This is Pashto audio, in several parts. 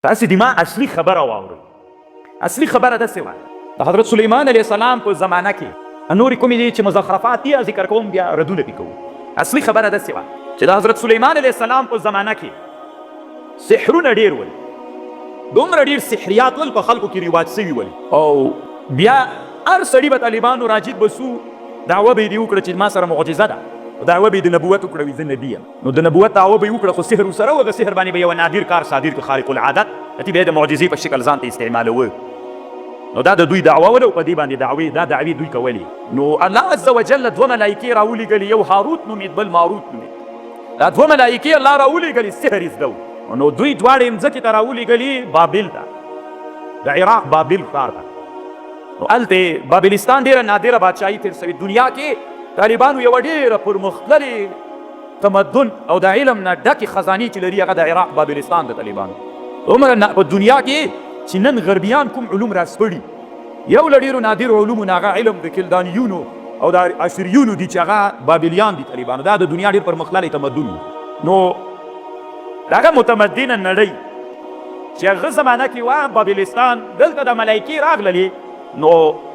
تاسې د ما اصلي خبره واورئ. اصلي خبره داسې وه د حضرت سلیمان علیه السلام په زمانه کې نورې کومې دي چې مزخرفات دي ذکر کوم بیا ردونه پې کوو. اصلي خبره داسې وه چې د حضرت سلیمان علیه السلام په زمانه کې سحرونه ډېر ول، دومره ډېر سحریات ول په خلکو کې رواج سوي ول. او بیا هر سړي به طالبانو راجد بسو دعوه به یې دې وکړه چې ما سره معجزه ده، دعوه به یې د نبوت وکړه وي زه نبي یم. نو د نبوت دعوه به یې وکړه خو سحر ورسره و، د سحر باندې به یوه نادر کار صادر کړه خارق العادت، هتې به یې د معجزې په شکل ځان ته استعمالوه. نو دا د دوی دعوه وله او په دې باندې دا دعوې دوی کولې. نو الله عز وجل دوه ملایکې راولېږلې، یو هاروت نومېد بل ماروت نومېد. دا دوه ملایکې الله راولېږلې سحر یې زده و. نو دوی دواړې مځکې ته راولېږلې بابل ته، د عراق بابل ښار ته. نو هلته بابلستان ډېره نادره بادشاهي تېر سوې. دنیا کې طالبانو یوه ډېره پرمختللې تمدن او د علم نه ډکې خزانې چې لري هغه د عراق بابلستان د طالبانو. عمره په دنیا کې چې نن غربیان کوم علوم راسپړي، یو له ډېرو نادرو علومو نه هغه علم د کلدانیونو او د اشریونو دي چې هغه بابلیان دي طالبانو. دا د دنیا ډېر پرمختللی تمدن و. نو دغه متمدنه نړۍ چې هغه زمانه کې وه بابلستان، دلته د ملایکې راغللې. نو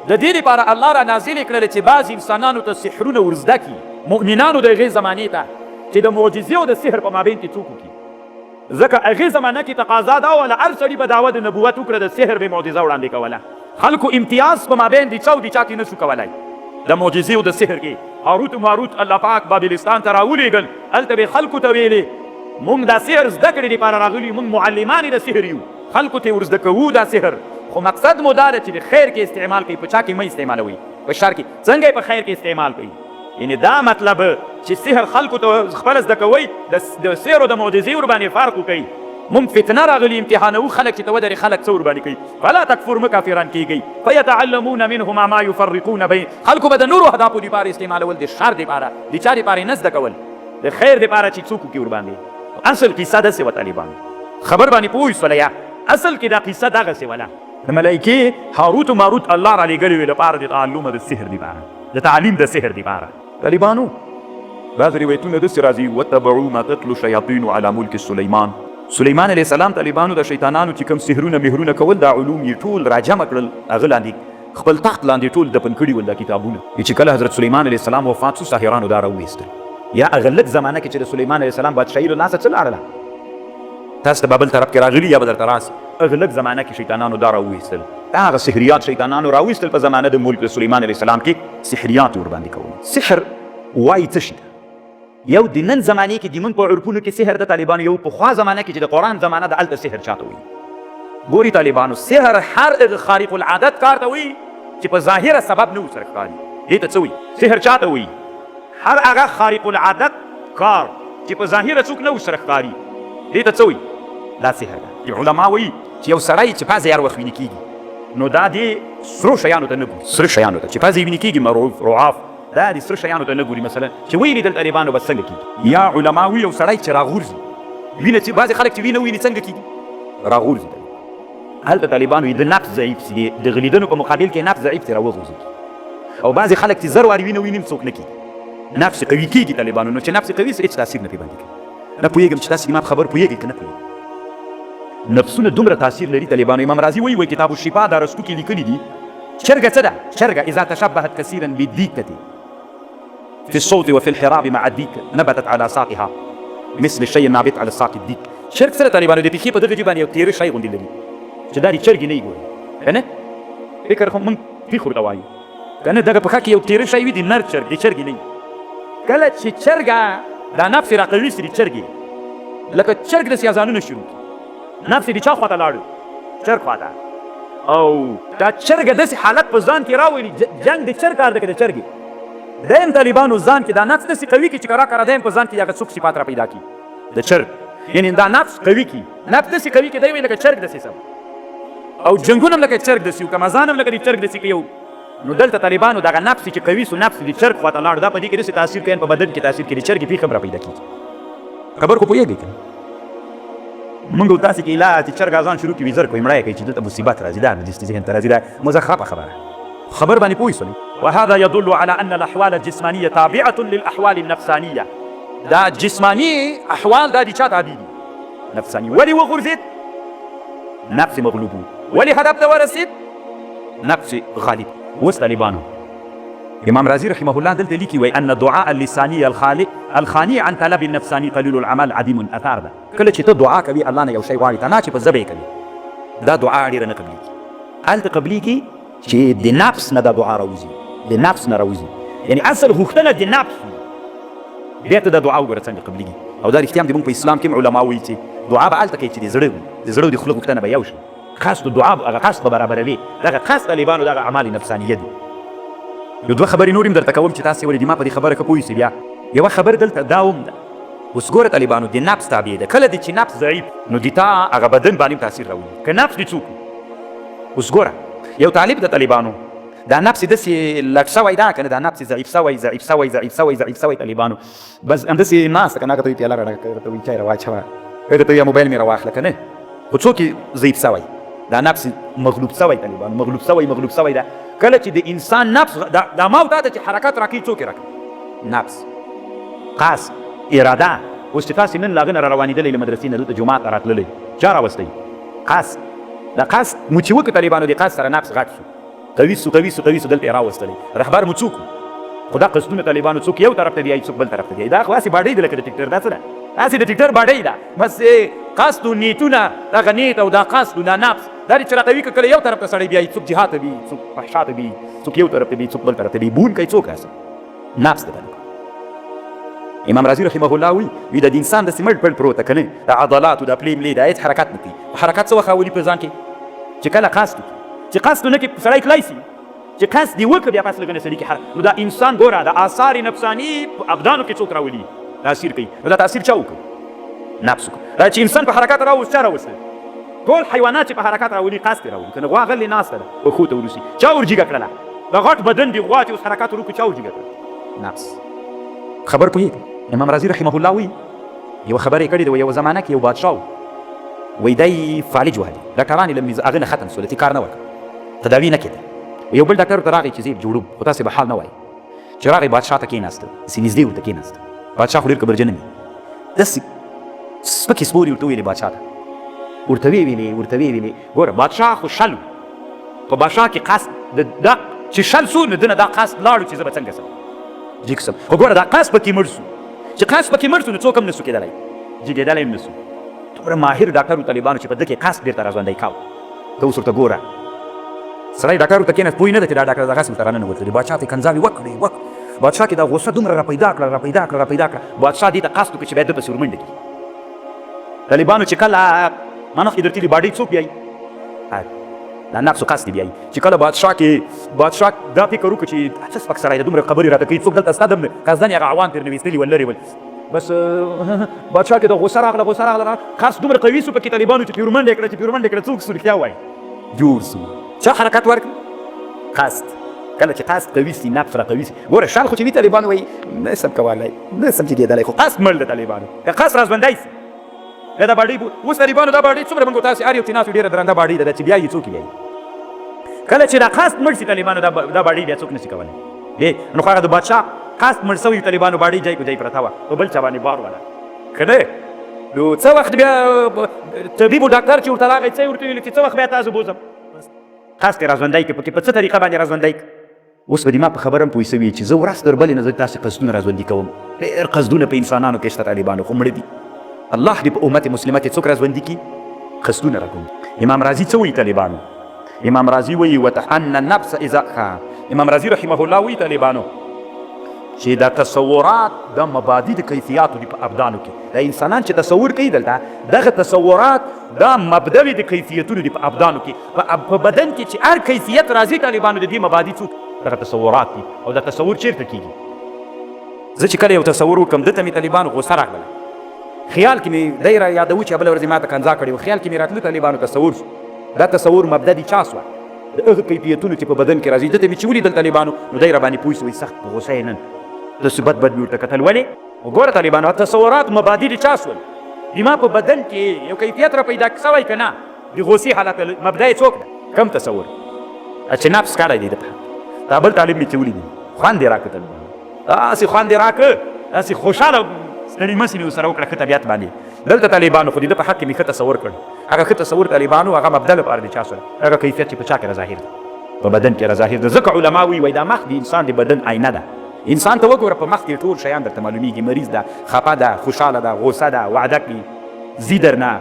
د دې لپاره الله را نازلې کړلې چې بعض انسانانو ته سحرونه ورزده کړي، مؤمنانو د هغې زمانې ته چې د معجزې او د سحر په مابین کې څوک وکړي. ځکه هغې زمانه کې تقاضا دا وله هر سړي به دعوه د نبوت وکړه، د سحر به معجزه وړاندې کوله. خلکو امتیاز په مابین د چا او د چا کې نه شو کولی. د معجزې او د سحر کې هاروت و ماروت الله پاک بابلستان ته راولېږل. هلته به خلکو ته ویلې مونږ دا سحر زده کړې دپاره راغلي، مونږ معلمان د سحر یو، خلکو ته ورزده کوو دا سحر. خو مقصد مو دا ده چې د خیر کې استعمال کوي، په چا کې مه استعمالوئ، په شر کې. څنګه یې په خیر کې استعمال کوي؟ یعنې دا مطلب چې سحر خلکو ته خپله زده کوئ، د سحر او د معجزې ورباندې فرق وکوئ. مونږ فتنه راغلي امتحانوو خلک چې ته ودرې خلک څه ورباندې کوي. فلا تکفر مه کافران کېږئ فیتعلمون منهما ما یفرقون بین. خلکو به د نورو اهدافو دپاره استعمالول، د شر دپاره د چا دپاره یې نه زده کول، د خیر دپاره چې څوک وکړي ورباندې. اصل کیسه داسې وه طالبانو، خبر باندې پوه شوله یا؟ اصل کې دا قیصه دغسې وله. د ملایکې هاروت و ماروت الله را لېږلي وې لپاره د تعلم د سحر دپاره، د تعلیم د سحر دپاره. طالبانو بعض روایتونه داسې راځي وتبعوا ما تتلو الشیاطین علی ملک سلیمان. سلیمان علیه السلام طالبانو د شیطانانو چې کوم سحرونه مهرونه کول، دا علوم یې ټول راجمع کړل، هغه لاندې خپل تخت لاندې ټول دفن کړي ول دا کتابونه. چې کله حضرت سلیمان علیه السلام وفات شو ساحرانو دا راوویستل. یا هغه لږ زمانه کې چې د سلیمان علیه السلام بادشاهي له لاسه څه لاړله، تاسو د بابل طرف کې راغلي یا به درته راسي. هغه لږ زمانه کې شیطانانو دا راوویستل، دا هغه سحریات شیطانانو راوویستل په زمانه د ملک د سلیمان علیه السلام کې سحریات ورباندې کول. سحر وایي څه شي ده؟ یو د نن زمانې کې د موږ په عرفونو کې سحر د طالبانو، یو پخوا زمانه کې چې د قرآن زمانه ده هلته سحر چاته وایي. ګوري طالبانو سحر هر هغه خارق العادت کار ته وایي چې په ظاهره سبب نه ورسره ښکاري. دې ته څه وایي؟ سحر چاته وایي؟ هر هغه خارق العادت کار چې په ظاهره څوک نه ورسره ښکاري، دې ته څه وایي؟ دا سحر ده. علما وایي چې یو سړی چې پزه یې هر وخت وینې کېږي، نو دا دې سرو شیانو ته نه ګوري، سره شیانو ته چې پزه یې وینې کېږي مرعوف رعاف، دا دې سره شیانو ته نه ګوري. مثلا چې ویې لیدل طالبانو به څنګه کېږي؟ یا علما وایي یو سړی چې راغورځي وینه، چې بعضې خلک چې وینه ویني څنګه کېږي؟ راغورځي. هلته طالبانو وایي د نفس ضعیف سي، د غلیدنو په مقابل کې نفس ضعیف سي راوغورځي. او بعضې خلک چې زر وارې وینه ویني څوک نه کېږي، نفس قوي کېږي طالبانو. نو چې نفس قوي سي هېڅ تاثیر نه پرې باندې کوي. نه پوهېږم چې تاسې زما په خبر پوهېږئ که نه پوهېږئ. نفسونه دومره تاثیر لري طالبانو. امام رازي وایي کتاب الشفا دا رستو کې لیکلي دي چرګه څه ده؟ چرګه اذا تشبهت كثيرا بالديكة في الصوت وفي الحراب مع الديك نبتت على ساقها مثل الشيء النابت على ساق الديك. چرګ سره طالبانو د پښې په دغه جې باندې یو تېره شی غوندې لري چې دا د چرګې نه یې ګوري، که نه؟ فکر خو موږ پښې ورته وایو، که نه؟ دغه پښه کې یو تېره شی وي د نر چرګ، د چرګې نه وي. کله چې چرګه دا نفس را قوي سي د چرګې، لکه چرګ داسې اذانونه شروع کړي، نفس یې د چا خواته لاړو؟ چرګ خواته. او دا چرګه داسې حالت په ځان کې راولي، جنګ د چرګ کار دی که د چرګې؟ دایم طالبانو ځان کې دا نفس داسې قوي کړي چې کرا کرا دایم په ځان کې هغه څوک صفات را پیدا کړي د چرګ. یعنې دا نفس قوي کړي، نفس داسې قوي کړي دی وایي لکه چرګ داسې سم، او جنګونه هم لکه چرګ داسې وو، کمازان هم لکه د چرګ داسې کوي. نو دلته طالبانو دغه نفس چې قوي سو، نفس د چرګ خواته لاړ، دا په دې کې داسې تاثیر کوي، په بدن کې تاثیر کوي، د چرګې پېښه هم را پیدا کېږي. خبر خو پوهېږئ که نه؟ موږ تاسې کې لا چې چرګ اذان شروع کړي وي زر کوي مړی کوي چې دلته مصیبت راځي، دا مې ذهن ته راځي، دا مزخرفه خبر باندې پوه شولئ. وهذا يدل على أن الأحوال الجسمانية تابعة للأحوال النفسانية. دا جسماني أحوال دا دي چا تابع دي؟ نفساني. ولې وغورځېد؟ نفس مغلوب ولې هدف ته ورسید نفس غالب. اوس طالبانو امام رازي رحمه الله دلته لیکي وایي ان دعاء اللساني الخالي عن طلب النفساني قليل العمل عديم الاثار ده. کله چې ته دعا کوي الله نه یو شی غواړي ته نه چې په ژبه یې کوي دا دعا ډېره نه قبلېږي. هلته قبلېږي چې د نفس نه دا دعا راوځي، د نفس نه راوځي، یعنی اصل غوښتنه د نفس بیا ته دا دعا وګوره څنګه قبلېږي. او دا رښتیا هم د موږ په اسلام کې هم علما وایي چې دعا به هلته کوي چې د زړه د خوله غوښتنه به یو شي، خاص دعا هغه خاص به برابروي. دغه خاص طالبانو دغه اعمال نفسانیه دي. یو دوه خبرې نور هم درته کوم چې تاسې ولې د ما په دې خبره که پوه سئ. بیا یوه خبر دلته دا هم ده، اوس ګوره طالبانو د نفس تابع ده. کله دې چې نفس ضعیف نو د تا هغه بدن باندې هم تاثیر راولي که نفس دې څوک. اوس ګوره یو طالب د طالبانو دا نفس داسې لږ سوی ده که نه، دا نفس ضعیف سوی ضعیف سوی ضعیف سوی ضعیف سوی طالبانو بس همداسې ناسته که نه هغه ته وایي پیاله راډه هغه ته وایي چای راواچوه هغه ته وایي موبایل مې راواخله که نه. خو څوک یې ضعیف سوی دا نفس مغلوب سوی طالبانو مغلوب سوی ده. کله چې د انسان نفس دا ما دا ده چې حرکت راکوي څوک یې راکوي نفس قصد اراده. اوس چې تاسې نن له هغه نه را روانېدلی له مدرسې نه دلته جومات ته راتللی چا راوستی قصد. دا قصد مو چې وکړو طالبانو د قصد سره نفس غټ شو قوي سو دلته یې راوستلی رهبر مو څوک خو دا قصدونه طالبانو څوک یو طرف ته بیایي څوک بل طرف ته بیایي. دا خو هسې باډۍ ده لکه د ټکټر دا څه ده هسې د ټکټر باډۍ ده بس قصد و نیتونه دغه نیت او دا قصد و دا نفس دا دې چې راته که کله یو طرف ته سړی بیایي څوک جهاد ته بیایي څوک فحشا ته بیایي څوک یو طرف ته بیایي څوک بل طرف ته بیایي بون کوي څوک هسې نفس ده. امام رازي رحمه الله وی د انسان داسې مړ پړ پروت ده که نه د عضلاتو د پلې ملې د هېڅ حرکت نه کوي. حرکت څه وخت راولي په ځان کې چې کله قصد وکړي چې قصد ونه کړي سړی کلی سي چې قصد دې وکړه بیا پس لږ نه سړي کې نو دا انسان ګوره د آثار نفساني په ابدانو کې څوک راولي تاثیر کوي. نو دا تاثیر چا وکړو نفس وکړو. دا چې انسان په حرکت راوست چا راوسته ټول حیوانات چې په حرکت راولي قصد یې راولي که نه غوا غلې ناسته ده پښو ته ورسي چا ورجیږه کړله د غټ بدن دې غوا چې اوس حرکات ور وکړي چا ورجیږه کړله نفس. خبر پوهېږي امام رازي رحمه الله وایي یوه خبره یې کړې ده یوه زمانه کې یو بادشاه وایي دی فالج وهلي ډاکټران یې له هغه نه ختم شول چې کار نه وکړه تداوي نه کېده. یو بل ډاکټر ته راغی چې زه یې جوړوم خو تاسې به حال نه وایي چې راغی بادشاه ته کېناسته داسې نږدې ورته کېناسته. بادشاه خو ډېر کبرجن وي داسې سپکې سپورې ورته ویلې بادشاه ته ورته ویلې ګوره بادشاه خو شل په بادشاه کې قصد دا چې شل سو نو دنه دا قصد لاړو چې زه به څنګه سم جګ سم خو ګوره دا قصد پکې مړ سو چې قصد پکې مړ سو نو څوک هم نه سو کېدلی جګېدلی هم نه سو. دومره ماهر ډاکټر و طالبانو چې په ده کې قصد بېرته را ژوندی کاوه. ته اوس ورته ګوره سړی ډاکټر ورته کېناست پوه یې نه ده چې دا ډاکټر دغسې ورته راننوتلی بادشاه ته یې کنځاوې وکړې بادشاه کې دا غوسه دومره را پیدا کړه بادشاه دې ته قصد وکړي چې باید ده پسې ورمنډه کړي. طالبانو چې کله منخ کې درتلي باډۍ څوک بیایي دا نفس و قصد بیایي چې کله بادشاه دا فکر وکړو چې څه سپک سړی ده دومره خبرې راته کوي څوک دلته ستا دم قصدن یې هغه عوام ترې نه ویستلي ول لرې ول بس بادشاه کې د غوسه راغله قصد دومره قوي سو پکې طالبانو چې پرې ورمنډې کړه څوک سو رښتیا وایي جوړ سو چا حرکت ورکړي قصد. کله چې قصد قوي سي نفس را قوي سي ګوره شال خو چې وي طالبانو وایي نه سم کولی نه سم جګېدلی خو قصد مړ د طالبانو که قصد را ژوندی سي دا باډۍ اوس طالبانو دا باډۍ څومره موږ تاسې هر یو تېناسو ډېره درنده باډۍ ده چې بیا یې څوک یې کله چې دا قصد مړ سي طالبانو دا باډۍ بیا څوک نه سي کولی. نو خو هغه د بادشاه قصد مړ سوي طالبانو باډۍ جای کو جای پرته وه په بل چا باندې بار وله که نه نو څه وخت بیا طبیب و ډاکټر چې ورته راغی څه یې ورته ویلي چې څه وخت بیا تاسو بوځم قصد یې را ژوندی کړي پکې په څه طریقه باندې را ژوندی کړي. اوس به دې ما په خبره هم پوه سوي چې زه ورځ تر بلې نه زه تاسې قصدونه را ژوندي کوم ډېر قصدونه په انسانانو کې شته طالبانو خو مړه دي الله دې په امت مسلمه کې څوک را ژوندي کړي قصدونه را کوم. امام رازي څه وایي طالبانو امام رازي وایي وتحن النفس اذا امام رازي رحمه الله وایي طالبانو چې دا تصورات د مبادی د کیفیاتو دي په ابدانو کې د انسانان چې تصور کوي دلته دغه تصورات دا مبدوي د کیفیتونو دي په ابدانو کې په بدن کې چې هر کیفیت راځي طالبانو د دې مبادی څوک دغه تصورات دي او دا تصور چیرته کېږي. زه چې کله یو تصور وکړم دلته مې طالبانو غوسه راغله خیال کې مې دی را یادوي چې بله ورځ یې ما ته کنځا کړې و خیال کې مې راتله طالبانو تصور شو دا تصور مبدا دي چا سوه د هغه کیفیتونو چې په بدن کې راځي دلته مې چې ولیدل طالبانو نو دی راباندې پوه سوی سخت په غوسه یې نن داسې بد مې ورته کتل ولې وګوره طالبانو تصورات مبادي د چا سول دما په بدن کې یو کیفیت را پیدا سوی که نه د غوسې حالت مبدا یې څوک ده کم تصور چې نفس کړی دی دته دا بل طالب مې چې ولیدي خوند یې راکړه طالبانو داسې خوند یې راکړه داسې خوشحاله ستړي مسې مې ورسره وکړه ښه طبیعت باندې دلته طالبانو خو د ده په حق کې مې ښه تصور کړ هغه ښه تصور طالبانو هغه مبدا لپاره د چا سره هغه کیفیت چې په چا کې راظاهر دی په بدن کې راظاهر دی. ځکه علما وایي دا مخ د انسان د بدن آینه ده. انسان ته وګوره په مخ کې ټول شیان درته معلومیږي، مریض ده، خفه ده، خوشحاله ده، غوسه ده، وعده کوي، ځي درنه،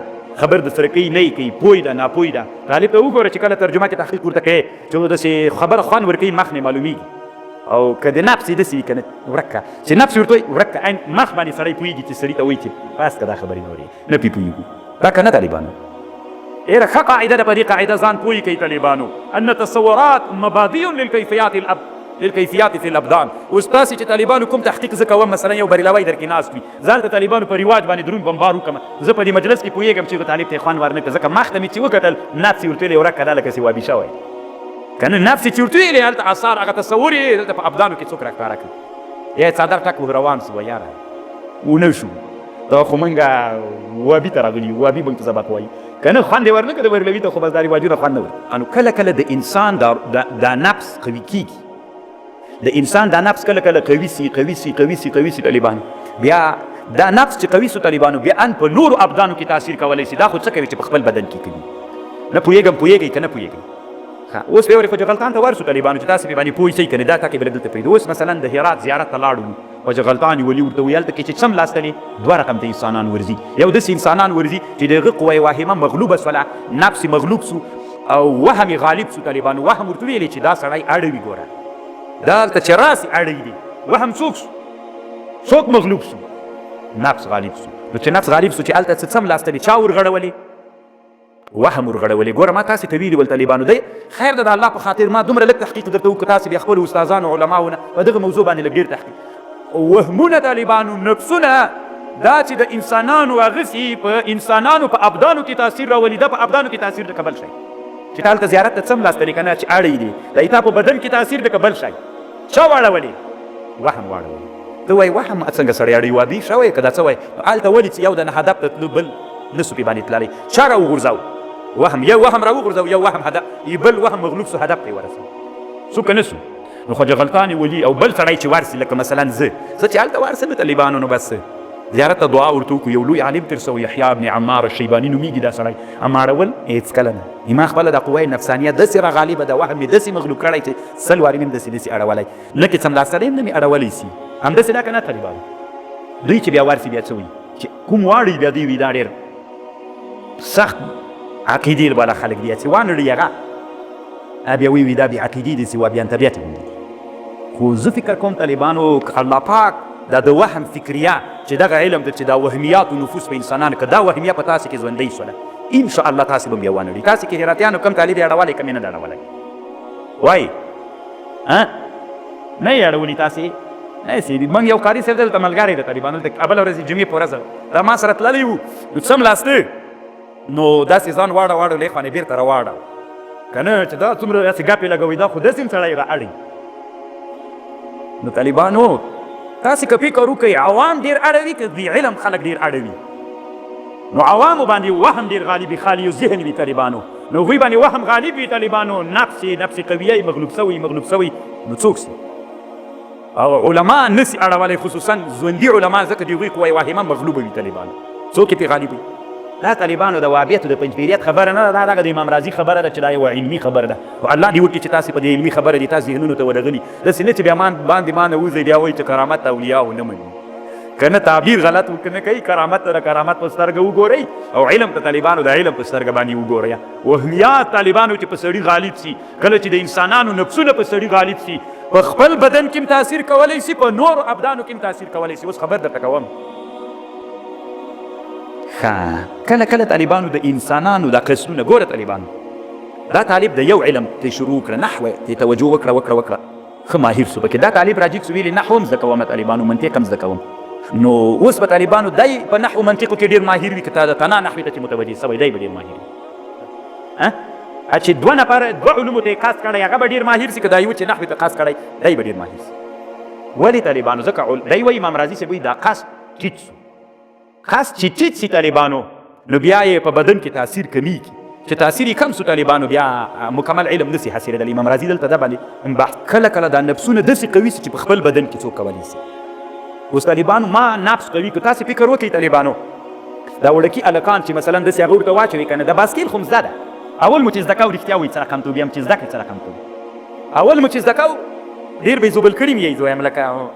خبر د سره کوي نه کوي، پوی ده ناپوی ده. طالب ته وګوره چې کله ترجمه کې تحقیق ورته کوي چې داسې خبره خوند ورکوي مخ نه معلومیږي. او که د نفس یې داسې وي که نه ورکه چې نفس ورته وایي ورکه عین مخ باندې سړی پوهېږي چې سړي ته وایي چې بس که دا خبرې نه اورې نه پرې پوهېږو. دا که نه طالبانو ایره ښه قاعده ده. په دې قاعده ځان پوهې کوي طالبانو ان تصورات مبادی للکیفیات فی الابدان. اوس تاسې چې طالبانو کوم تحقیق زه کوم مثلا یو بریلوی در کې ناست وي ځان ته طالبانو په رواج باندې دروند بمبار وکړم زه په دې مجلس کې پوهېږم چې طالب ته یې خوند ور نه کړه ځکه مخ ته مې چې وکتل نفس یې ورته ویلې ورکه دا لکه سوابي شوی که نه نفس یې چې ورته ویلې هلته اثار هغه تصور یې دلته په ابدانو کې څوک راښکاره کړي. یا څادر ټک روان سو یاره ونه شو دا خو موږ وابي ته راغلي یو وابي موږ ته سبق وایي که نه خوند یې ور نه کړه د بریلوي ته خو بس دا رواجونه خوند نه ورکړي. نو کله کله د انسان دا نفس قوي کېږي. د انسان دا نفس کله کله قوي سي طالبانو بیا دا نفس چې قوي سو طالبانو بیا ان په نورو ابدانو کې تاثیر کولی شي. دا خو څه کوي چې په خپل بدن کې کوي. نه پوهېږئ که نه پوهېږئ. اوس بیا ورې خوجغلطان ته ورسو طالبانو چې تاسې پرې باندې پوه شئ که نه دا ټکې به دلته پرېږدو. اوس مثلا د هرات زیارت ته لاړو خوجغلطان ولي ورته ویل ته کې چې څم لاستلې دوه رقم ته انسانان ورځي. یو داسې انسانان ورځي چې د هغه قوه واهمه مغلوبه سوله نفس مغلوب سو او وهم غالب سو. طالبانو وهم ورته ویلې چې دا سړی اړوي ګوره دا هلته چې راسي اړوي دي. وهم څوک مغلوب سو نفس غالب سو. نو چې نفس غالب سو چې هلته څه څم لاستلې چا ورغړولې وهم ورغړولې. ګوره ما تاسې ته ویلي ول طالبانو دی خیر ده د الله په خاطر ما دومره لږ تحقیق درته وکړو تاسې بیا خپلو استادانو علماونه په دغه موضوع باندې لږ ډېر تحقیق. وهمونه طالبانو نفسونه دا چې د انسانانو هغسې په انسانانو په ابدانو کې تاثیر راولي دا په ابدانو کې تاثیر د کبل شي چې تا هلته زیارت ته څم لاستلې که نه چې اړی دي دا تا په بدن کې تاثیر د کبل شي چا واړولې وهم واړولې. ته وایي وهم څنګه سړی اړوي وابي شوی که دا څه وایي هلته ولې چې یو د نه هدف ته تلو بل نه سو پې باندې تللی چا راوغورځاو وهم یو وهم راوغورځو یو وهم هدف بل وهم مغلوب سو هدف ته یې ورسو سو که نه سو. نو خوجغلطان ولي او بل سړی چې ورسي لکه مثلا زه چې هلته ورسم طالبانو نو بس زیارت ته دعا ورته وکړو. یو لوی عالم تر سوی یحیی ابن عمار الشیباني نومیږي دا سړی عمارول هېڅکله نه ایما خپله د قوه نفسانیه داسې راغالبه ده وهم یې داسې مغلوب کړی چې سل وارې مې داسې اړولی نه کې څملاستلی هم نه مې اړولی سي همداسې دا که نه طالبانو دوی چې بیا ورسي بیا څه وایي چې کوم واړی بیا دوی وي دا ډېر سخت عقیدې والا خلک دي چې وانړي هغه بیا وی دا بې عقیدې دي چې وابیان طبیعت یې خو زه فکر کوم طالبانو که الله پاک دا د وهم فکریه چې دغه علم ده چې دا وهمیات و نفوس په انسانانو که دا وهمیه په تاسې کې ژوندۍ شوله انشاءالله تاسې به هم بیا وانړي. تاسې کې هراتیانو کم طالب یې اړولی کم یې نه ده اړولی وایي نه یې اړولي تاسې نه موږ یو قاري صاحب دلته ملګری د طالبانو دلته بله ورځ جمعې په ورځ دا ما سره تللی وو نو څملاسته نو داسې ځان واړه لې خوانې بېرته راواړه که نه چې دا څومره داسې ګپې لګوي دا خو داسې هم سړی را اړي. نو طالبانو تاسې که فکر وکئ عوام ډېر اړوي که بې علم خلک ډېر اړوي نو عوامو باندې وهم ډېر غالب وي خالي ذهن وي طالبانو نو هغوی باندې وهم غالب وي طالبانو نفس قویه مغلوب سوی نو څوک سي او علما نسي اړولی خصوصا ژوندي علما ځکه د هغوی قوه واهمه مغلوبه وي طالبانو څوک یې پرې غالب وي. دا طالبانو د وهابیتو د پنجپیریت خبره نه ده دا دغه د امام راضي خبره ده چې دا یوه علمي خبره ده او الله دې وکړي چې تاسې په دې علمي خبره دې تاسې ذهنونو ته ورغلي داسې نه چې بیا باندې ما نه وځئ بیا وایي چې کرامت اولیاو نه مني که نه تعبیر غلط نه کوي کرامت ته د کرامت په سترګه وګورئ او علم ته طالبانو د علم په سترګه باندې وګورئ. وهمیات طالبانو چې په سړي غالب سي کله چې د انسانانو نفسونه په سړي غالب سي په خپل بدن کې هم تاثیر کولی سي په نورو ابدانو کې هم تاثیر کولی سي. اوس خبر درته کوم کله کله طالبانو د انسانانو دا قسمونه ګوره طالبانو دا طالب د یو علم ته شروع کړه نحوه ته توجه وکړه ښه ماهر سو پکې دا طالب راجیک سو ویلي نحو هم زده کوم طالبانو منطق هم زده کوم نو اوس به طالبانو دی په نحو منطقو کې ډېر ماهر وي که تا د تنا نحوې ته چې متوجه سوی دی به ډېر ماهر وي چې دوه نفره دوه علومو ته یې قصد کړی هغه به ډېر ماهر سي که دا یو چې نحوې ته قصد کړی دی به ډېر ماهر سي. ولې طالبانو ځکه دی وایي امام راضي صاحب وایي دا قصد ټیټ سو خاص چې ټیټ سي طالبانو نو بیا یې په بدن کې تاثیر کمیږي چې تاثیر یې کم سو طالبانو بیا مکمل علم نسي حاصلېدلی. امام راضي دلته دا باندې بحث کله دا نفسونه داسې قوي سي چې په خپل بدن کې څوک کولی سي. اوس طالبانو ما نفس قوي که تاسې فکر وکړئ طالبانو دا وړکي هلکان چې مثلا داسې هغه ورته واچوي که نه د باسکیل خو زده ده اول مو چې زده کوو رښتیا وایي څه رقم تو بیا هم چې زده کړې څه رقم تو اول مو چې زده کوو ډېر به یې زوبل کړي مې یې زویم لکه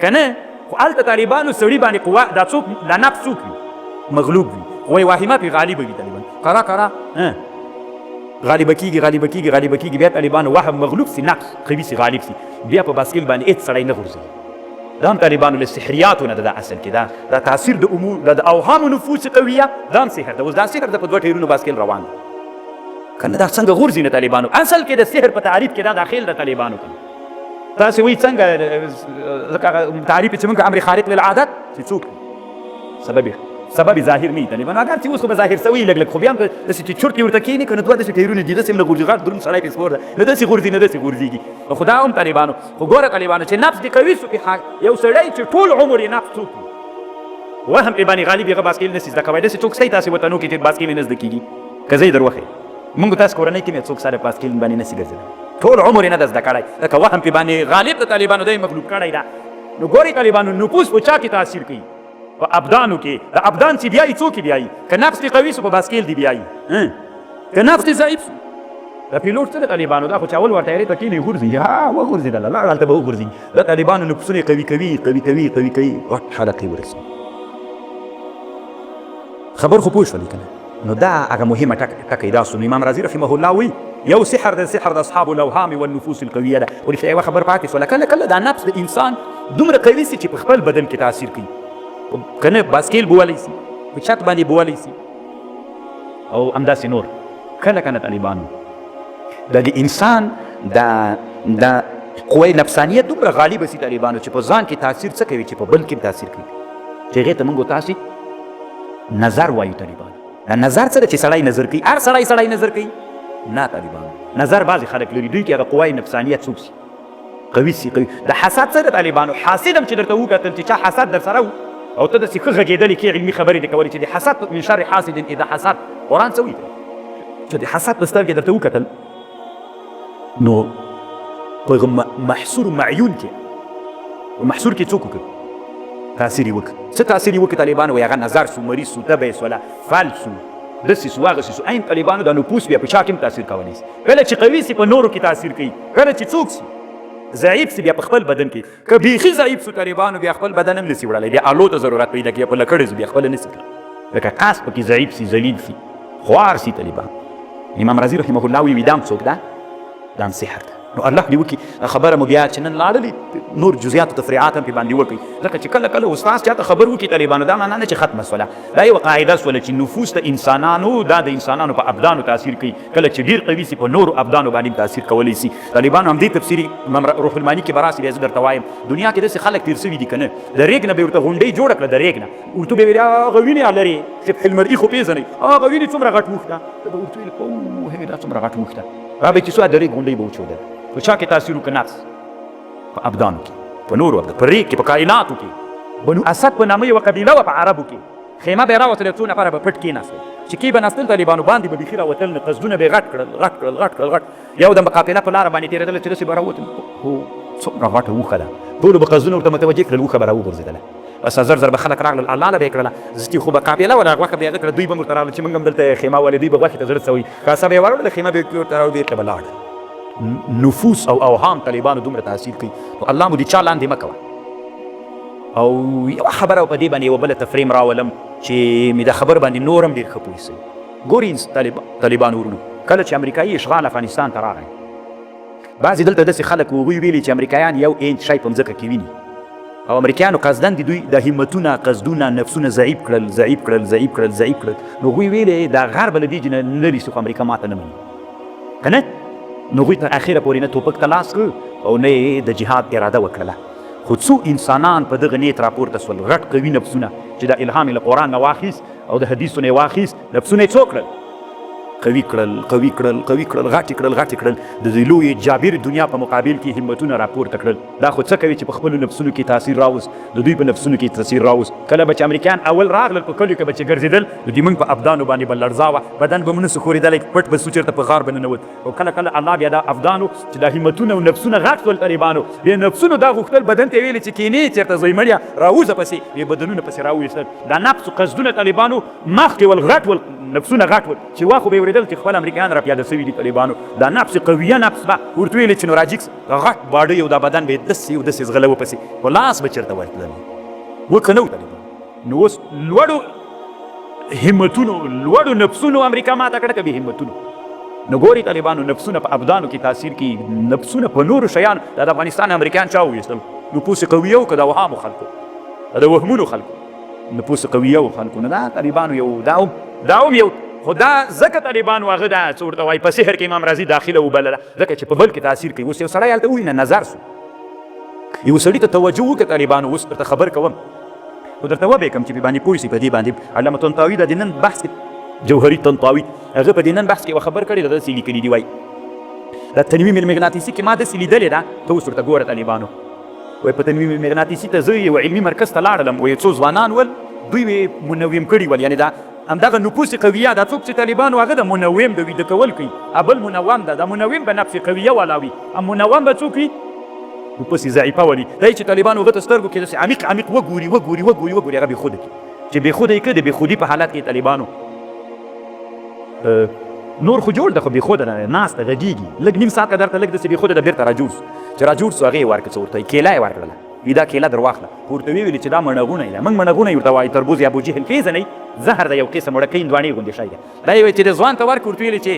که نه خو هلته طالبانو سړي باندې قوه دا څوک دا نفس څوک وي مغلوب وي قوه واهمه پرې غالبه وي طالبان کرا کرا غالبه کېږي بیا طالبانو وهم مغلوب سي نفس قوي سي غالب سي بیا په باسکیل باندې هېڅ سړی نه غورځوي دا هم طالبانو له سحریاتو نه ده دا اصل کې دا تاثیر د امور د اوهامو نفوس قویه دا هم سحر ده اوس دا سحر ده په 2 ټیرونو باسکیل روان ده که نه دا څنګه غورځي نه طالبانو اصل کې د سحر په تعریف کې دا داخل د طالبانو کې تاسې وایي څنګه تعریف چې موږ امر خارق للعادت چې څوک سبب ظاهر نه وي طالبانو اگر چې اوس خو به ظاهر سوي لږ خو بیا هم داسې چې چورت یې ورته کښېني که نه دوه داسې ټیرونه دي داسې هم نه غورځي غټ دروند سړی پې سپور ده نه داسې غورځي نه داسې غورځېږي خو دا هم طالبانو خو ګوره طالبانو چې نفس دې قوي سو یو سړی چې ټول عمر یې نفس څوک وي وهم پرې باندې غالب هغه باسکیل نسي زده کوی داسې څوک شته تاسې وطنو کې چې باسکیل یې نه زده کېږي که زه یې در وښیم مونږ تاسو کورنۍ کې مې څوک سره باسکیل باندې نسي ګرځېدلی ټول عمر یې نه ده زده کړی لکه وهم پرې باندې غالب د طالبانو دی مغلوب کړی ده نو ګورې طالبانو نفوس په چا کې تاثیر کوي په ابدانو کې د ابدان چې بیایي څوک یې بیایي که نفس دې قوي سو په باسکیل دې بیایي که نفس دې ضعیف سو د پیلوټ څه د طالبانو دا خو چې اول ورته ته کېنې غورځي وغورځېدله لا هلته به وغورځي د طالبانو نفسونه قوي کوي غټ حالت یې ورسوي خبر خو پوه شولې که نه نو دا هغه مهمه ټکی دا سو امام رازي رحمه الله وایي یو سحر د اصحاب الاوهام والنفوس القویه ده ورته یوه خبر پاتې شوله کله دا نفس د انسان دومره قوي سي چې په خپل بدن کې تاثیر کوي که نه باسکیل بولی سي په چت باندې بولی سي او همداسې نور کله طالبانو د انسان د قوه نفسانیت دومره غالبه سي طالبانو چې په ځان کې تاثیر څه کوي چې په بل کې تاثیر کوي چې هغې ته موږ تاسې نظر وایو طالبانو دا نظر څه ده چې سړی نظر کوي هر سړی نظر کوي نه طالبانو نظر بعضې خلک لري دوی کې هغه قوه نفسانیت څوک سي قوي سي د حسد څه ده طالبانو حاسد هم چې درته وکتل چې چا حسد در سره او ته داسې ښه غږېدلې کې علمي خبرې دې کولې چې د حسد من شر حاسد اذا حسد قرآن څه وایي چې د حسد په سترګې درته وکتل نو په محصور معیون کې محصور کې څوک وکړي تاثیر یې وکړي څه تاثیر یې وکړي طالبانو وایي هغه نظر سو مریض سو تبه یې سوله فلج سو داسې سو هغسې سو عین طالبانو د نفوس بیا په چا کې هم تاثیر کولی سي کله چې قوي سي په نورو کې تاثیر کوي کله چې څوک سي ضعیف سي بیا په خپل بدن کې که بیخي ضعیف سو طالبانو بیا خپل بدن هم نسي وړلی بیا الو ته ضرورت پیدا کوي په لکړې سو بیا خپله نسي کړی لکه قاس پکې ضعیف سي ذلیل سي خوار سي طالبان امام رازي رحمه الله وایي دا هم څوک ده دا هم سحر ده نو الله دې وکړي خبره مو بیا چې نن لاړلې نور جزئیات او تفریعات هم پې باندې وکړي ځکه چې کله استاد چاته خبر وکړي طالبانو دا معنا نه چې ختمه سوله دا یوه قاعده سوله چې نفوس د انسانانو دا د انسانانو په ابدانو تاثیر کوي کله چې ډېر قوي سي په نورو ابدانو باندې تاثیر کولی سي طالبانو همدې تفسیري روح الماني کې به راسي بیا زه درته وایم دنیا کې داسې خلک تېر سوي دي که نه د ریګ نه به ورته غونډۍ جوړه کړه د ریګ نه ورته به ویل هغه وینې لرې سبح المرئي خو پېژنئ هغه وینې څومره غټ اوښ ده ته به ورته ویل اوه دا څومره غټ اوښ ده را به چې څو د ریګ غونډۍ به وچودله په چا کې تاثیر وکړه نفس په ابدانو کې په نورو په ریګ کې په کائناتو کې بنو اسد په نامه یوه قبیله وه په عربو کې خیمه به یې راوتله څو نفره به پټ کېناستل چې کې به ناستل طالبانو باندې به بیخي راوتل نه قصدونه به یې غټ کړل یو دم به قافله په لاره باندې تېرېدله چې داسې به راوتل هو څومره غټه اوښه ده ټولو به قصدونه ورته متوجه کړل اوښه به راوغورځېدله بس زر به خلک راغلل الله له به یې کړله زتي خو به قافله وله غوښه به یې کړله دوی به ورته راغلل چې موږ هم دلته خیمه ولې دوی به غوښې ته زړه څوي کاسه به یې واړوله خیمه به یې ورته راوړل بېرته به لاړل نفوس او اوهام طالبانو دومره تاثیر کوي نو الله مو دې چا لاندې مه کوه او یوه خبره په دې باندې یوه بله تفریم راولم چې مې د خبر باندې نور هم ډېر ښه پوه سئ ګورئ طالبانو ورونو کله چې امریکایي اشغال افغانستان ته راغی بعضې دلته داسې خلک هغوی ویلي چې امریکایان یو انچ شی په مځکه کې ویني او امریکایانو قصدن د دوی د همتونه قصدونه نفسونه ضعیف کړل نو هغوی ویلې دا غرب له دې نه لرې سو خو امریکا ماته نه مني که نه نو هغوی تر اخره پورې نه توپک ته لاس کړ او نه یې د جهاد اراده وکړله خو څو انسانان په دغه نیت راپورته سول غټ قوي نفسونه چې د الهام له قرآن نه واخیست او د حدیثو نه یې واخیست نفسونه یې څو کړل قوي کړل غټ کړل د دې لوی جابر دنیا په مقابل کې همتونه راپورته کړل. دا خو څه کوي چې په خپلو نفسونو کې تاثیر راوست، د دوی په نفسونو کې تاثیر راوست. کله به چې امریکایان اول راغلل په کلیو کې به چې ګرځېدل د دوی موږ په افدانو باندې به لړزاوه، بدن به مو نسو ښورېدلی، پټ به سو چېرته په غار به ننوت. او کله الله بیا دا افدانو چې دا همتونه او نفسونه غټ شول طالبانو، بیا نفسونو دا غوښتل بدن ته ویلې چې کینې چېرته زویمړیه راوځه پسې، بیا بدنونه پسې راوویستل. دا نفس و قصدونه طالبانو مخکې ول غټ ول، نفسونه غټ ول چې واخو به یې اورېدل چې خپل امریکایان را پیاده سوي دي طالبانو. دا نفس قویه نفس به ورته ویلې چې نو راجیک غټ باډۍ او دا بدن به یې داسې او داسې زغله وپسې په لاس به چېرته ورتلل. وکه نه و طالبانو. نو اوس لوړو همتونو لوړو نفسونو امریکا ماته کړه که بې همتونو. نو ګوري طالبانو نفسونه په ابدانو کې تاثیر کوي، نفسونه په نورو شیانو. دا د افغانستان امریکایان چا وویستل؟ نفوس قویه و که د وهامو خلکو، د وهمونو خلکو نفوس قویه و خلکو. نه دا طالبانو یو دا هم یو خو دا ځکه طالبانو هغه دا څه ورته وایي په سحر کې امام راضي داخله وبلله ځکه چې په بل کې تاثیر کوي. اوس یو سړی هلته ووینه نظر سو، یو سړي ته توجه وکړه طالبانو. اوس درته خبر کوم خو درته وبې کوم چې باندې پوه شي په دې باندې. علامه طنطاوي د نن بحث کې جوهري طنطاوي هغه په دې نن بحث کې یوه خبر کړې ده، داسې لیکلي دي وایي دا تنویم المغناطیسي کې ما داسې لیدلې ده. ته اوس ورته ګوره طالبانو وایي په تنویم المغناطیسي ته زه یو علمي مرکز ته لاړلم، وایي څو ځوانان ول دوی منوم کړي ول، یعنې دا همدغه نفوس قویه دا څوک چې طالبانو هغه د منوم د ویده کول کوي، بل منوم ده، دا منوم به نفس قویه والا وي، منوم به څوک وي نفوس ضعیفه ولي. دی چې طالبانو هغه ته سترګو کې داسې عمیق وګوري هغه بېخوده کړي چې بېخوده یې کړه. د بېخودي په حالت کې طالبانو نور خو جوړ ده، خو بېخوده ده، ناسته غږېږي لږ نیم ساعت که درته لږ داسې بېخوده ده، بېرته راجوړ سو. چې راجوړ سو هغې یې ورکړه څه ورته وایي کیله یې ورکړله، وي دا کیله در واخله. خو ورته ویې ویلې چې دا مڼهغونی ده، موږ مڼهغونی ورته وایي، تربوز یا ابوجهل پېژنئ، زهر ده یو قسم وړکۍ هندواڼې غوندې شی ده. دا یې وایي چې د ځوان ته ورکړه، ورته ویلې چې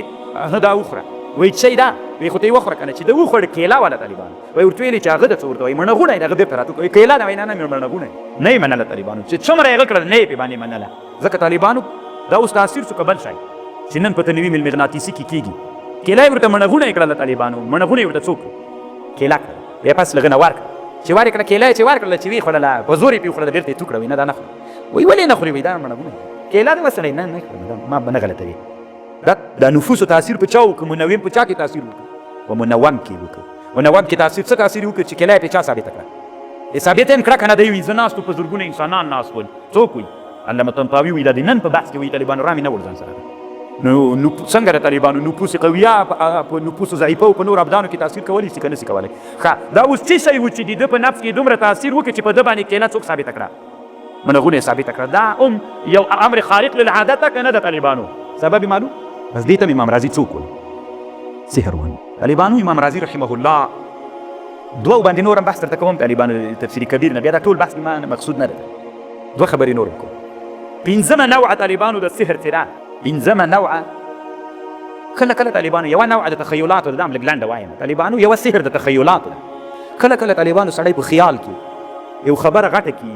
نه دا وخوره، وایي څه شی ده؟ وایي خو ته یې وخوره که نه. چې ده وخوړه کیله والا طالبانو، وایي ورته ویلې چې هغه ده څه ورته وایي مڼهغونی ده، هغه بېرته راته وایي کیله ده، وایي نه مڼهغونی نه یې منله طالبانو. چې څومره یې هغه کړل نه یې پې باندې منله، ځکه طالبانو دا اوس تاثیر شو که بل شی چې نن په تنویم المغناطیسي کې کېږي. کیله یې ورته مڼهغونی کړله طالبانو، مڼهغونی ورته څوک کیله کړه، بیا پس لږه نه ورکړه. چې ورکړه کیله یې چې ورکړله چې ویې خوړله په زور یې پرې وخوړله، بېرته یې تو کړه، وایي نه دا نه خورم. وایي ولې نه خورې؟ وایي دا مڼهغونی کیله ده وسړی نه خورم، ما به نه غلطوي. دا نفوسو تاثیر په چا وکړه؟ منوم په چا کې تاثیر وکړه؟ په منوم کې وکړه. منوم کې تاثیر څه تاثیر وکړه چې کیله یې پرې چا ثابته کړه؟ ثابته یې کړه که نه؟ دی وایي زه ناست په زرګونه انسانان ناست ول. څوک وایي؟ علامه طنطاوي وایي دا د نن په بحث کې وایي طالبانو رامې نه وړ ځان سره. نو څنګه د طالبانو نفوس قویه په نفوس ضعیفه او په نور ابدانو کې تاثیر کولی شي که نه شي کولی؟ ښه دا اوس څه شی و چې د ده په نفس کې دومره تاثیر وکړي چې په ده باندې کیله څوک ثابته کړه؟ منهغونه یې ثابته کړه. دا یو امر خارق للعادت ده که نه د طالبانو؟ سبب معلوم؟ بس دې ته امام راضي څوک وایي؟ سحر وایي طالبانو. امام راضي رحمه الله دوه باندې نور هم بحث درته کوم طالبانو تفسیر کبیر نه، بیا دا ټول بحث ما مقصود نه ده، دوه خبرې نور کوم. پنځمه نوعه طالبانو د سحر چې ده، پنځمه نوعه کله کله طالبانو یوه نوعه د تخیلاتو ده، دا هم لږ لنډه وایم. طالبانو یوه سحر د تخیلاتو ده. کله کله طالبانو سړی په خیال کې یو خبره غټه کي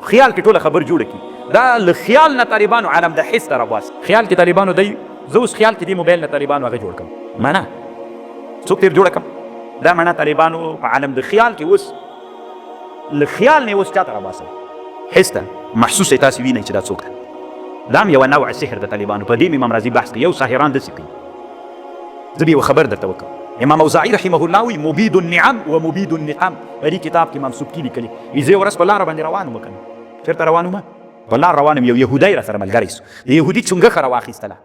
خیال کې ټوله خبر جوړه کي. دا له خیال نه طالبانو عالم د حس ته راوباسي. خیال کې طالبانو دی زه اوس خیال کې دې موبایل نه طالبانو هغه جوړ کړم، معنا څوک ترې جوړه کړم، دا معنا طالبانو په عالم د خیال کې اوس له خیال نه اوس چا ته راوباسي حس ته محسوس یې تاسې وینئ چې دا څوک ده. دا هم یوه نوع سحر د طالبانو. په دې امام راضي بحث کوي. یو ساحران داسې کوي. زه به یوه خبر درته وکړم. امام اوزاعي رحمه الله وایي مبید النعم و مبید النقم. په دې کتاب کې امام سبکي لیکلي وایي زه یوه ورځ په لاره باندې روان وم، که نه چېرته روان وم، په لار روان یم، یو یهودی را سره ملګری سو. د یهودي چونګښه راواخیستله،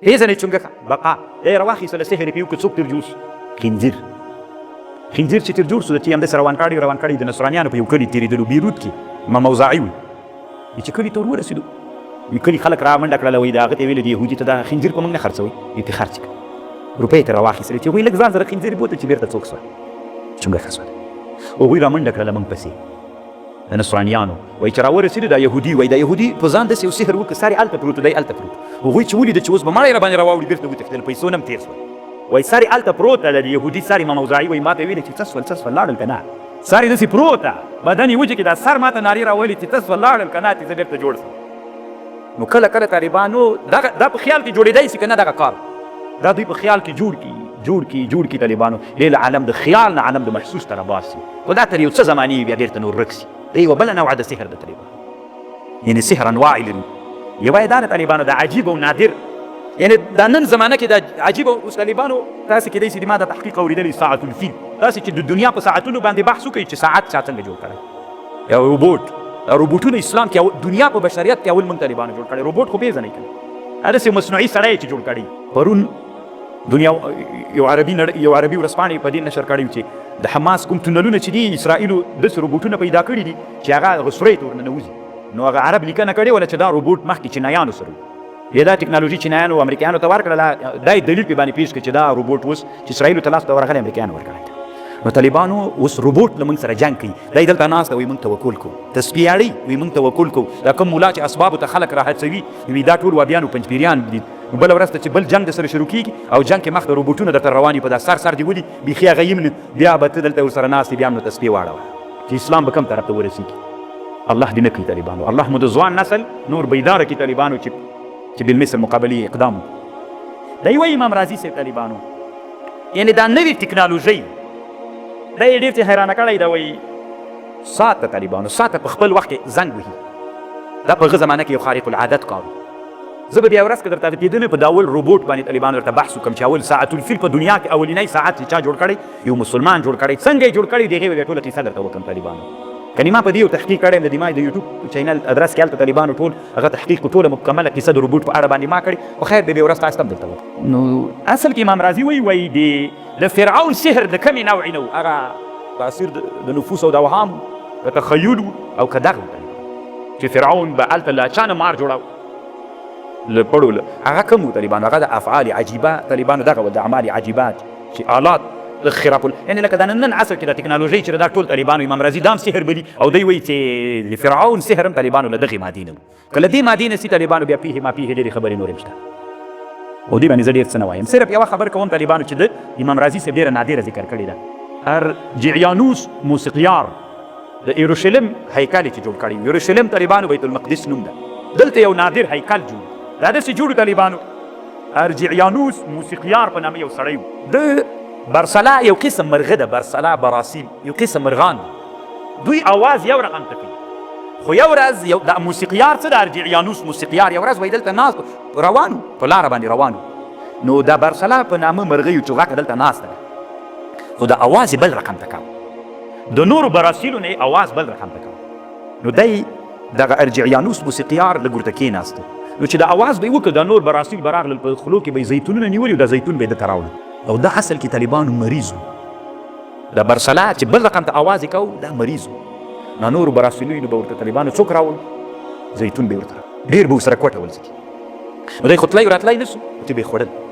پېژنئ چونګښه بقا یې راواخیستله، سحر یې پرې وکړه. څوک ترې جوړ سو؟ خنزیر چې ترې جوړ سو، د چې همداسې روان کړی د نصرانیانو په یو کلي تېرېدلو بیروت کې. امام اوزاعي وایي چې کلي ته ور ورسېدو، کلي خلک را منډه کړله، وایي د هغه ته یې ویلې د یهودي ته دا خنزیر په موږ نه خرڅوئ، یې ترې خرڅ کړه، روپۍ یې ترې راواخیستلې. چې هغوی لږ ځان سره خنزیر بوتل چې بېرته څوک سوه چونګښه سوله. هغوی را منډه کړله موږ پسې د نصرانیانو. وایي چې را ورسېدو دا یهودي، وایي دا یهودي په ځان داسې یو سحر وکړه، سر یې هلته پروت و، دی هلته پروت. هغوی چې ولیده چې اوس به مړی را باندې راواوړي، بېرته وتښتېدل، پیسو نه هم تېر سول. وایي سر یې هلته پروت ده، د یهودي سر. امام اوزاعي وایي ما ته یې ویلې چې څه سول لاړل که نه، سر یې داسې پروت ده، بدن یې وچې کې دا سر ما ته نارې راولي چې څه سول لاړل که نه، چې زه بېرته جوړ سم. نو کله کله طالبانو دا په خیال کې جوړېدی شي که نه، دغه کار دا دوی په خیال کې جوړ کي طالبانو. له عالم د خیال نه عالم د محسوس ته راباسي. خو دا تر یو څه زمانې بیا بېرته نور ورک سي. دا یوه بله نوعه د سحر د طالبانو، یعنې سحر انواع لري. یوه یې دا د طالبانو د عجیب او نادر یعنی دا نن زمانه کې د عجیب اوس طالبانو تاسې کېدای شي ما د تحقیق اورېدلی ساعت الفیل تاسې چې د دنیا په ساعتونو باندې بحث وکړئ چې ساعت چا څنګه جوړ کړی یو روبوټ دا روبوټونه اسلام کې دنیا په بشریت کې اول موږ طالبانو جوړ کړی روبوټ خو پېژنئ که هغسې مصنوعي سړی چې جوړ کړی پرون دنیا یو عربي ورځپاڼې په دې نشر کړی چې د حماس کوم تونلونه چې دي اسرائیلو داسې روبوټونه پیدا کړي دي چې هغه غسرۍ ته ورننوځي نو هغه عرب لیکنه کړې وله چې دا روبوټ مخکې چینایانو سره یا دا ټکنالوژي چینایانو امریکایانو ته ورکړله دا یې دلیل پې باندې پیش کړ چې دا روبوټ اوس چې اسرائیلو ته لاس ته ورغلی امریکایانو ورکړی نو طالبانو اوس روبوټ له موږ سره جنګ کوي دا یې دلته ناسته وایي موږ توکل کوو تسبیح اړوي وایي موږ توکل کوو دا کوم ملا چې اسبابو ته خلک راهڅوي وایي دا ټول وابیان او پنجپیریان دي نو بله ورځ ته چې بل جنګ درسره شروع کېږي او جنګ کې مخته روبوټونه درته روان وي په دا سر دي ولي بیخي هغه یم نه بیا به ته دلته ورسره ناست بیا هم نو تسبیح واړوه چې اسلام به کوم طرف ته ورسېږي الله دې نه کوي طالبانو الله مو د ځوان نسل نور بیداره کړي طالبانو چې بالمثل مقابلې اقدام دا یې وایي امام راضي صاحب طالبانو یعنی دا نوې ټکنالوژۍ دا یې ډېر چې حیرانه کړی دا وایي ساعت د طالبانو ساعت په خپل وخت کې زنګ وهي دا په هغه زمانه کې یو خارق العادت کار زه به بیا ورځ کې درته کېدلې په دا اول روبوټ باندې طالبانو درته بحث وکړم چې اول ساعت الفیل په دنیا کې اولنی ساعت چې چا جوړ کړی یو مسلمان جوړ کړی څنګه یې جوړ کړی د هغې به ټوله کیسه درته وکړم طالبانو کنی ما په دې یو تحقیق کړی د ما د یوټیوب چینل ادرس کې هلته طالبانو ټول هغه تحقیق ټوله مکمله کیسه د روبوټ په اړه باندې ما کړې خو خیر د بیا ورځ تاسو ته هم دلته وکړم نو اصل کې امام راضي وایي د فرعون سحر د کمې نوعې نه و هغه تاثیر د نفوس او د اوهام د تخیل او که دغه چې فرعون به هلته له چا نه مار جوړاو له پړو هغه کوم و طالبانو هغه د افعال عجیبه طالبانو دغه و د اعمال عجیبات چې آلات خراب یعنی لکه دا نن عصر کې د ټکنالوژۍ چې دا ټول طالبانو امام راضي دام سحر بلي او دوی وایي چې د فرعون سحر هم طالبانو له دغې مادې نه و که له دې مادې نه سي طالبانو بیا پیښې ما پیښې ډېرې خبرې نورې هم شته او دې باندې زه ډېر څه نه وایم صرف یوه خبر کوم طالبانو چې د امام راضي صاحب ډېره نادره ذکر کړې ده ارجعیانوس موسیقیار د یروشلم هیکل چې جوړ کړی یروشلم طالبانو بیت المقدس نوم ده دلته یو نادر هیکل جوړ دا داسې جوړ طالبانو ارجعیانوس موسیقیار په نامه یو سړی و د برسلا یو قسم مرغه ده برسلا براسیل یو قسم مرغان دوی آواز یو رقم ته کوي خو یو ورځ یو د موسیقیار څه د ارجعیانوس موسیقیار یو ورځ وایي دلته ناست روانو په لاره باندې روانو نو د برسلا په نامه مرغه یو چوغکه دلته ناسته خو د اواز بل رقم ته کوي د نورو براسیلو نه اواز بل رقم ته کوي نو دی دغه ارجعیانوس موسیقیار لږ ورته کېناسته نو چې د اواز به یې وکړه د نور براسیل به راغلل په خولو کې به یې زیتونونه نیولي او دا زیتون به یې دلته راوړل او دا اصل کې طالبانو مریض و د برسلا چې بل رقم ته اواز یې کوو دا مریض و نو نورو براسیلویو به ورته طالبانو څوک راوړل زیتون به یې ورته ډېر به ورسره کوټه ولځکي نو دی خو تلی وراتلی نه سو چې به یې خوړل